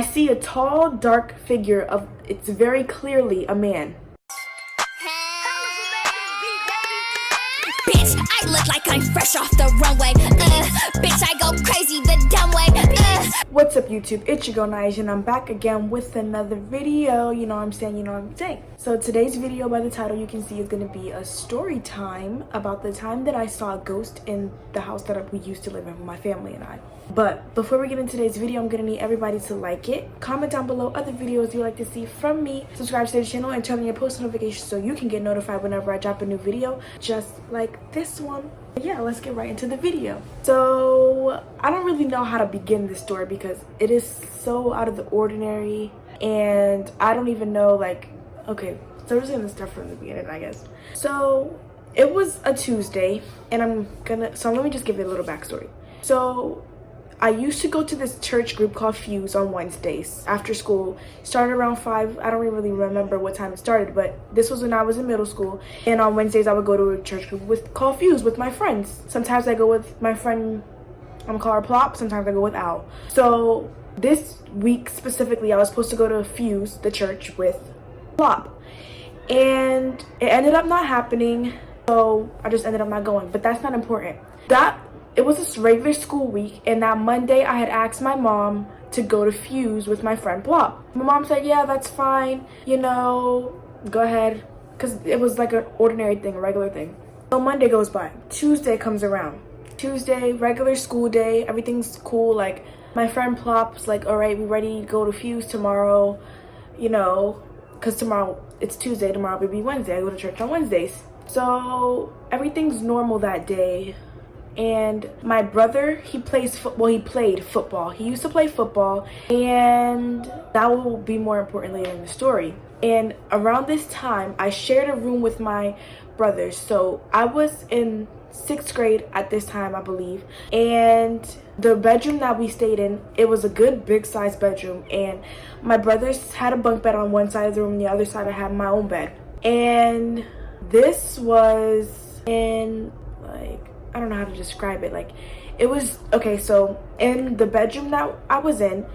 I see a tall, dark figure of, it's very clearly a man. Bitch, I look like I'm fresh off the runway. Bitch, I go crazy the dumb way. What's up YouTube, it's your girl Nige and I'm back again with another video. You know what I'm saying. So today's video, by the title you can see, is going to be a story time about the time that I saw a ghost in the house that we used to live in with my family and I. But before we get into today's video, I'm going to need everybody to like it, comment down below other videos you'd like to see from me, subscribe to the channel, and turn on your post notifications so you can get notified whenever I drop a new video, just like this one. Yeah, let's get right into the video. So I don't really know how to begin this story because it is so out of the ordinary, and I don't even know, like, okay, so we're just gonna start from the beginning, I guess. So it was a Tuesday, and so let me just give you a little backstory. So I used to go to this church group called Fuse on Wednesdays after school. Started around 5. I don't really remember what time it started, but this was when I was in middle school. And on Wednesdays, I would go to a church group called Fuse with my friends. Sometimes I go with my friend, I'm gonna call her Plop. Sometimes I go with Al. So this week specifically, I was supposed to go to Fuse, the church, with Plop. And it ended up not happening. So I just ended up not going, but that's not important. It was a regular school week, and that Monday I had asked my mom to go to Fuse with my friend Plop. My mom said, yeah, that's fine, you know, go ahead, because it was like an ordinary thing, a regular thing. So Monday goes by, Tuesday comes around. Tuesday, regular school day, everything's cool. Like, my friend Plop's like, all right, we ready to go to Fuse tomorrow, you know, because tomorrow, it's Tuesday, tomorrow will be Wednesday. I go to church on Wednesdays. So everything's normal that day. And my brother, he played football. He used to play football, and that will be more important later in the story. And around this time, I shared a room with my brothers. So I was in 6th grade at this time, I believe. And the bedroom that we stayed in, it was a good big size bedroom. And my brothers had a bunk bed on one side of the room, and the other side I had my own bed. And this was in, like, I don't know how to describe it. Like, it was, okay, so in the bedroom that I was in,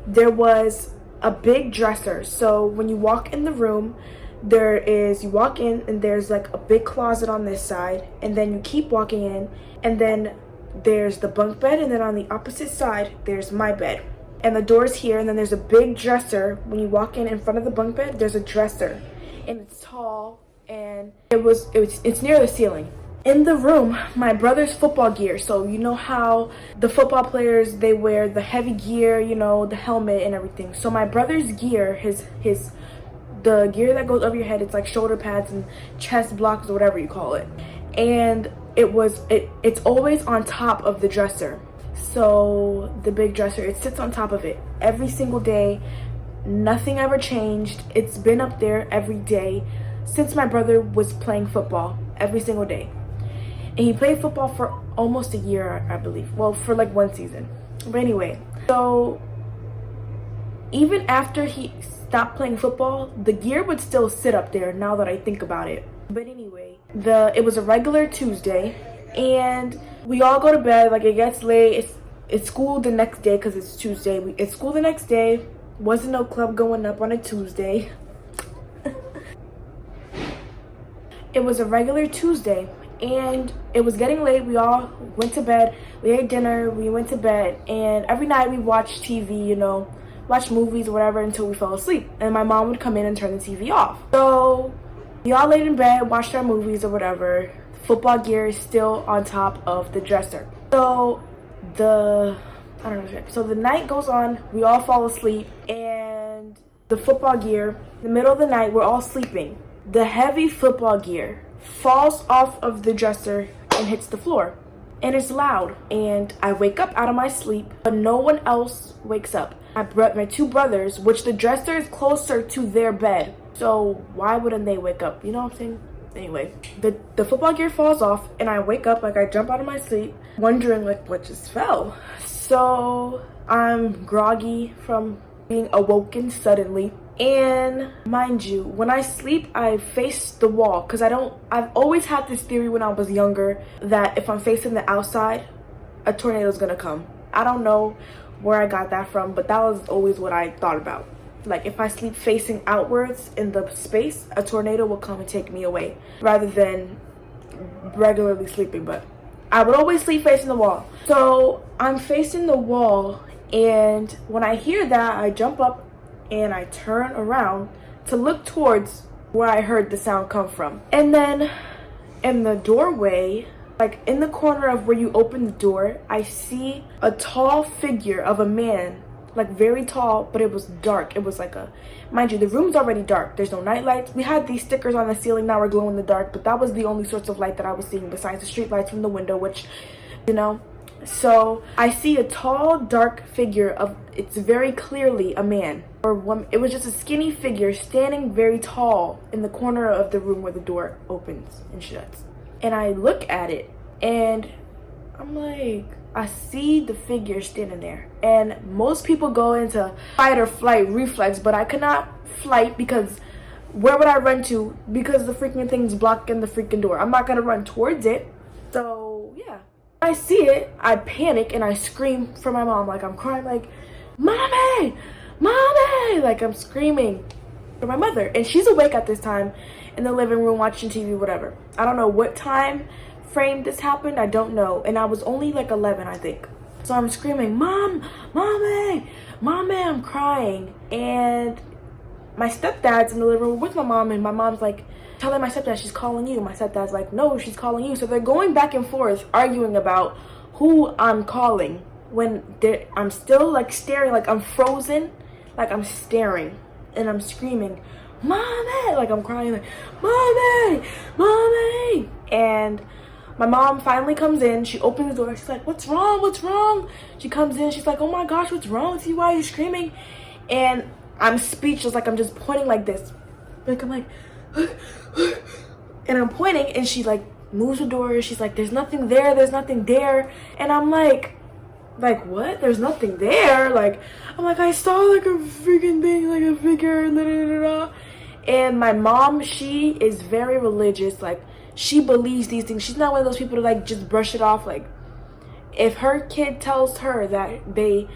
there was a big dresser. So when you walk in the room, you walk in and there's like a big closet on this side, and then you keep walking in, and then there's the bunk bed, and then on the opposite side, there's my bed. And the door's here, and then there's a big dresser. When you walk in front of the bunk bed, there's a dresser, and it's tall, and it's near the ceiling. In the room, my brother's football gear. So you know how the football players, they wear the heavy gear, you know, the helmet and everything. So my brother's gear, the gear that goes over your head, it's like shoulder pads and chest blocks or whatever you call it. And it's always on top of the dresser. So the big dresser, it sits on top of it every single day. Nothing ever changed. It's been up there every day since my brother was playing football, every single day. And he played football for almost a year, I believe. Well, for like one season. But anyway, so even after he stopped playing football, the gear would still sit up there now that I think about it. But anyway, it was a regular Tuesday, and we all go to bed. Like, it gets late. It's school the next day because it's Tuesday. It's school the next day. Wasn't no club going up on a Tuesday. It was a regular Tuesday, and it was getting late. We all went to bed. We ate dinner. We went to bed, and every night we watched TV, you know, watch movies or whatever until we fell asleep. And my mom would come in and turn the TV off. So we all laid in bed, watched our movies or whatever. Football gear is still on top of the dresser. So the night goes on. We all fall asleep, and the football gear, in the middle of the night, we're all sleeping. The heavy football gear falls off of the dresser and hits the floor. And it's loud. And I wake up out of my sleep, but no one else wakes up. My two brothers, which the dresser is closer to their bed. So why wouldn't they wake up? You know what I'm saying? Anyway, the football gear falls off, and I wake up, like, I jump out of my sleep, wondering, like, what just fell? So I'm groggy from being awoken suddenly. And mind you, when I sleep, I face the wall because I've always had this theory when I was younger that if I'm facing the outside, a tornado is gonna come. I don't know where I got that from, but that was always what I thought about. Like, if I sleep facing outwards in the space, a tornado will come and take me away, rather than regularly sleeping. But I would always sleep facing the wall. So I'm facing the wall, and when I hear that, I jump up and I turn around to look towards where I heard the sound come from. And then in the doorway, like in the corner of where you open the door, I see a tall figure of a man, like very tall, but it was dark. It was like a, mind you, the room's already dark. There's no night lights. We had these stickers on the ceiling that were glow in the dark, but that was the only source of light that I was seeing besides the street lights from the window, which, you know. So I see a tall, dark figure of, it's very clearly a man or woman. It was just a skinny figure standing very tall in the corner of the room where the door opens and shuts. And I look at it and I'm like, I see the figure standing there. And most people go into fight or flight reflex, but I could not flight because where would I run to? Because the freaking thing's blocking the freaking door. I'm not gonna run towards it. So yeah. I see it, I panic and I scream for my mom. Like, I'm crying like, Mommy! Mommy! Like, I'm screaming for my mother. And she's awake at this time in the living room watching TV, whatever. I don't know what time frame this happened. I don't know. And I was only like 11, I think. So I'm screaming, Mom! Mommy! Mommy! I'm crying. And my stepdad's in the living room with my mom, and my mom's like, telling my stepdad she's calling you. My stepdad's like, no, she's calling you. So they're going back and forth arguing about who I'm calling when I'm still like staring, like I'm frozen, like I'm staring and I'm screaming, Mommy! Like I'm crying like, Mommy! Mommy! And my mom finally comes in. She opens the door. She's like, what's wrong? What's wrong? She comes in. She's like, oh my gosh, what's wrong with you? Why are you screaming? And I'm speechless. Like I'm just pointing like this. Like I'm like, and I'm pointing and she like moves the door. She's like, there's nothing there, there's nothing there. And I'm like what? There's nothing there? Like, I'm like, I saw like a freaking thing, like a figure, and my mom, she is very religious. Like, she believes these things. She's not one of those people to like just brush it off. Like, if her kid tells her that they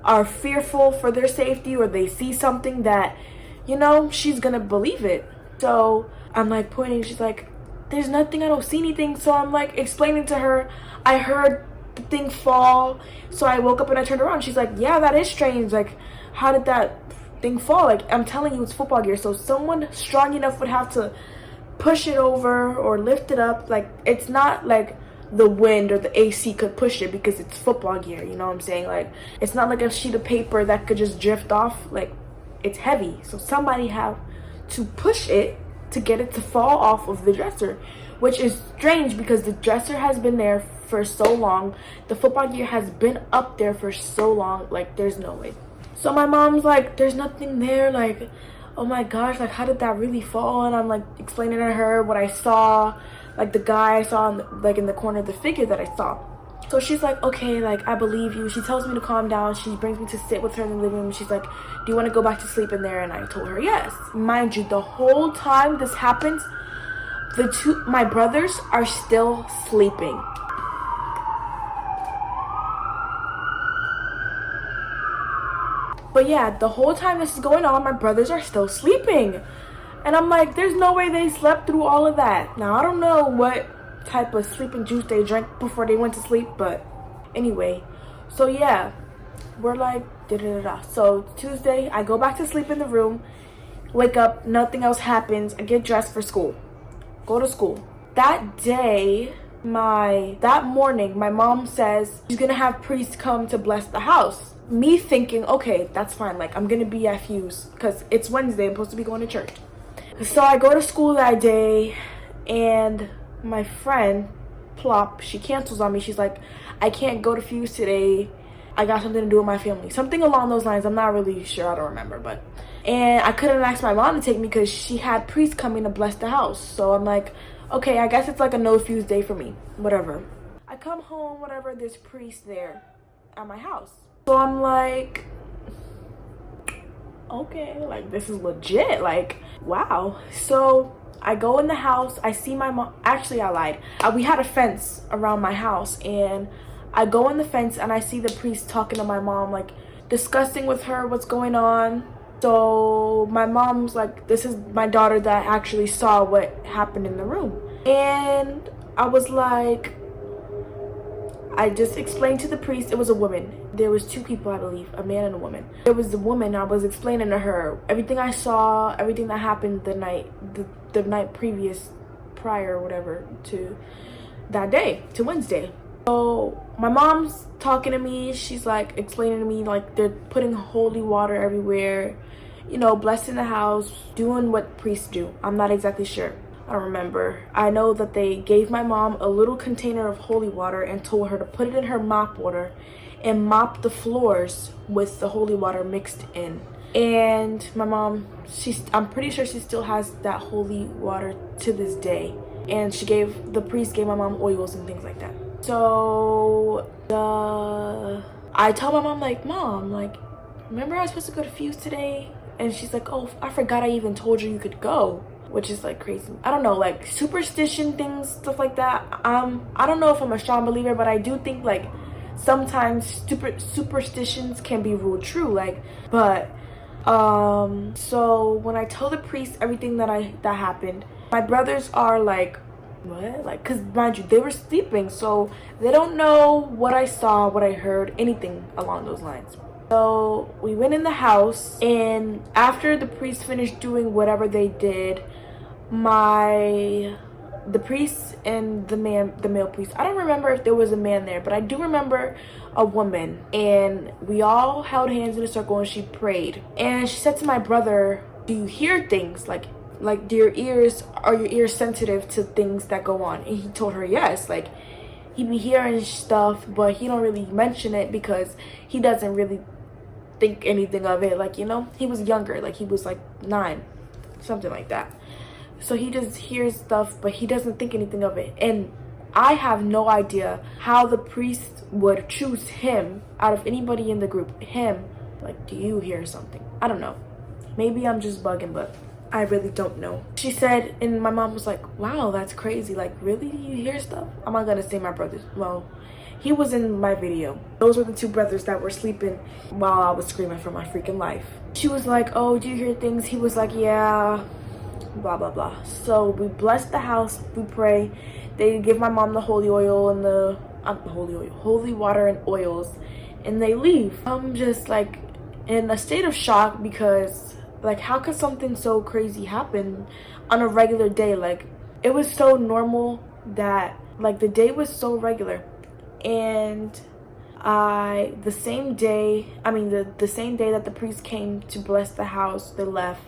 are fearful for their safety or they see something that, you know, she's gonna believe it. So I'm like pointing, she's like, there's nothing, I don't see anything. So I'm like explaining to her, I heard the thing fall. So I woke up and I turned around. She's like, yeah, that is strange. Like, how did that thing fall? Like, I'm telling you, it's football gear. So someone strong enough would have to push it over or lift it up. Like, it's not like the wind or the AC could push it because it's football gear. You know what I'm saying? Like, it's not like a sheet of paper that could just drift off. Like, it's heavy. So somebody have to push it to get it to fall off of the dresser, which is strange because the dresser has been there for so long. The football gear has been up there for so long. Like, there's no way. So my mom's like, there's nothing there. Like, oh my gosh, like, how did that really fall? And I'm like explaining to her what I saw, like the guy I saw in the corner of the figure that I saw. So she's like, okay, like, I believe you. She tells me to calm down. She brings me to sit with her in the living room. She's like, do you want to go back to sleep in there? And I told her yes. Mind you, the whole time this happens, my brothers are still sleeping. But yeah, the whole time this is going on, my brothers are still sleeping. And I'm like, there's no way they slept through all of that. Now, I don't know what type of sleeping juice they drank before they went to sleep, but anyway. So yeah, we're like, da-da-da-da. So Tuesday, I go back to sleep in the room, wake up, nothing else happens. I get dressed for school, go to school. That day, that morning, my mom says she's gonna have priests come to bless the house. Me thinking, okay, that's fine. Like, I'm gonna be at Fuse because it's Wednesday. I'm supposed to be going to church. So I go to school that day, and my friend, Plop, she cancels on me. She's like, I can't go to Fuse today. I got something to do with my family. Something along those lines. I'm not really sure. I don't remember. And I couldn't ask my mom to take me because she had priests coming to bless the house. So I'm like, okay, I guess it's like a no Fuse day for me. Whatever. I come home, whatever, there's priests there at my house. So I'm like, okay, like, this is legit. Like, wow. So I go in the house. I see my mom. Actually, I lied. We had a fence around my house, and I go on the fence and I see the priest talking to my mom, like discussing with her what's going on. So my mom's like, this is my daughter that actually saw what happened in the room. And I was like, I just explained to the priest, it was a woman. There was two people, I believe, a man and a woman. There was the woman, I was explaining to her everything I saw, everything that happened the night prior or whatever to that day, to Wednesday. So my mom's talking to me, she's like explaining to me like they're putting holy water everywhere, you know, blessing the house, doing what priests do. I'm not exactly sure. I don't remember. I know that they gave my mom a little container of holy water and told her to put it in her mop water and mop the floors with the holy water mixed in. And my mom, I'm pretty sure she still has that holy water to this day. And the priest gave my mom oils and things like that. So I told my mom, like, Mom, like, remember I was supposed to go to Fuse today? And she's like, oh, I forgot I even told you could go. Which is like crazy. I don't know, like superstition things, stuff like that. I don't know if I'm a strong believer, but I do think like sometimes superstitions can be ruled true. Like, but so when I told the priest everything that happened, my brothers are like, what? Like, cause mind you, they were sleeping, so they don't know what I saw, what I heard, anything along those lines. So we went in the house, and after the priest finished doing whatever they did, the priest and the male priest, I don't remember if there was a man there, but I do remember a woman, and we all held hands in a circle and she prayed. And she said to my brother, do you hear things? Like are your ears sensitive to things that go on? And he told her yes, like he be hearing stuff, but he don't really mention it because he doesn't really think anything of it. Like, you know, he was younger, like he was like 9, something like that. So he just hears stuff, but he doesn't think anything of it. And I have no idea how the priest would choose him out of anybody in the group. Him, like, do you hear something? I don't know. Maybe I'm just bugging, but I really don't know. She said, and my mom was like, wow, that's crazy. Like, really? You hear stuff? I'm not gonna say my brothers. Well, he was in my video. Those were the two brothers that were sleeping while I was screaming for my freaking life. She was like, oh, do you hear things? He was like, yeah, blah, blah, blah. So we bless the house, we pray. They give my mom the holy oil and the holy water and oils, and they leave. I'm just like in a state of shock because like, how could something so crazy happen on a regular day? Like, it was so normal that like the day was so regular. And the same day that the priest came to bless the house, they left,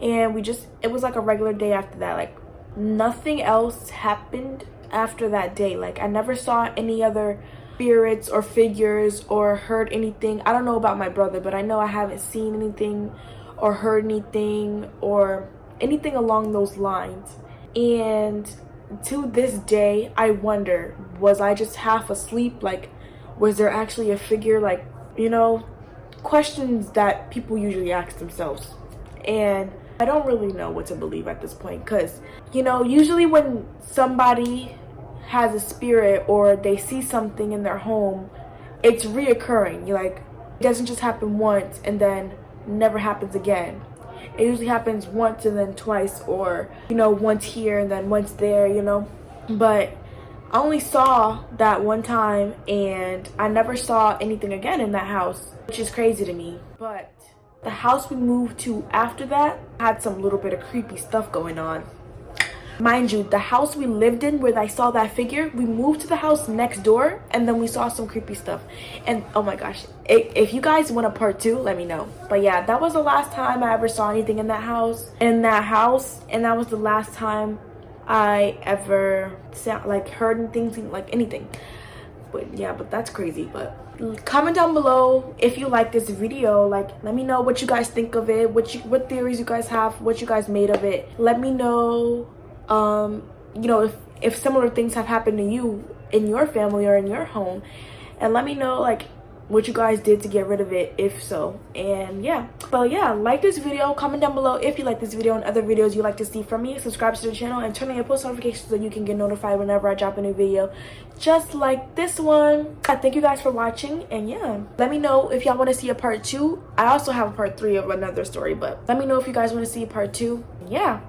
and it was like a regular day after that. Like, nothing else happened after that day. Like, I never saw any other spirits or figures or heard anything. I don't know about my brother, but I know I haven't seen anything or heard anything or anything along those lines. And to this day, I wonder, was I just half asleep? Like, was there actually a figure? Like, you know, questions that people usually ask themselves. And I don't really know what to believe at this point, because, you know, usually when somebody has a spirit or they see something in their home, it's reoccurring. You're like, it doesn't just happen once and then never happens again. It usually happens once and then twice, or, you know, once here and then once there, you know. But I only saw that one time, and I never saw anything again in that house, which is crazy to me. But the house we moved to after that had some little bit of creepy stuff going on. Mind you, the house we lived in where I saw that figure, we moved to the house next door, and then we saw some creepy stuff. And oh my gosh, if you guys want a part 2, let me know. But yeah, that was the last time I ever saw anything in that house. And that was the last time I ever heard anything, like anything. But yeah, but that's crazy. But comment down below if you like this video. Like, let me know what you guys think of it, what theories you guys have, what you guys made of it. Let me know you know, if similar things have happened to you in your family or in your home, and let me know, like, what you guys did to get rid of it, if so. And yeah, but yeah, like this video, comment down below if you like this video and other videos you like to see from me. Subscribe to the channel and turn on your post notifications so you can get notified whenever I drop a new video just like this one. Thank you guys for watching, and yeah, let me know if y'all want to see a part 2. I also have a part 3 of another story, but let me know if you guys want to see a part 2. Yeah.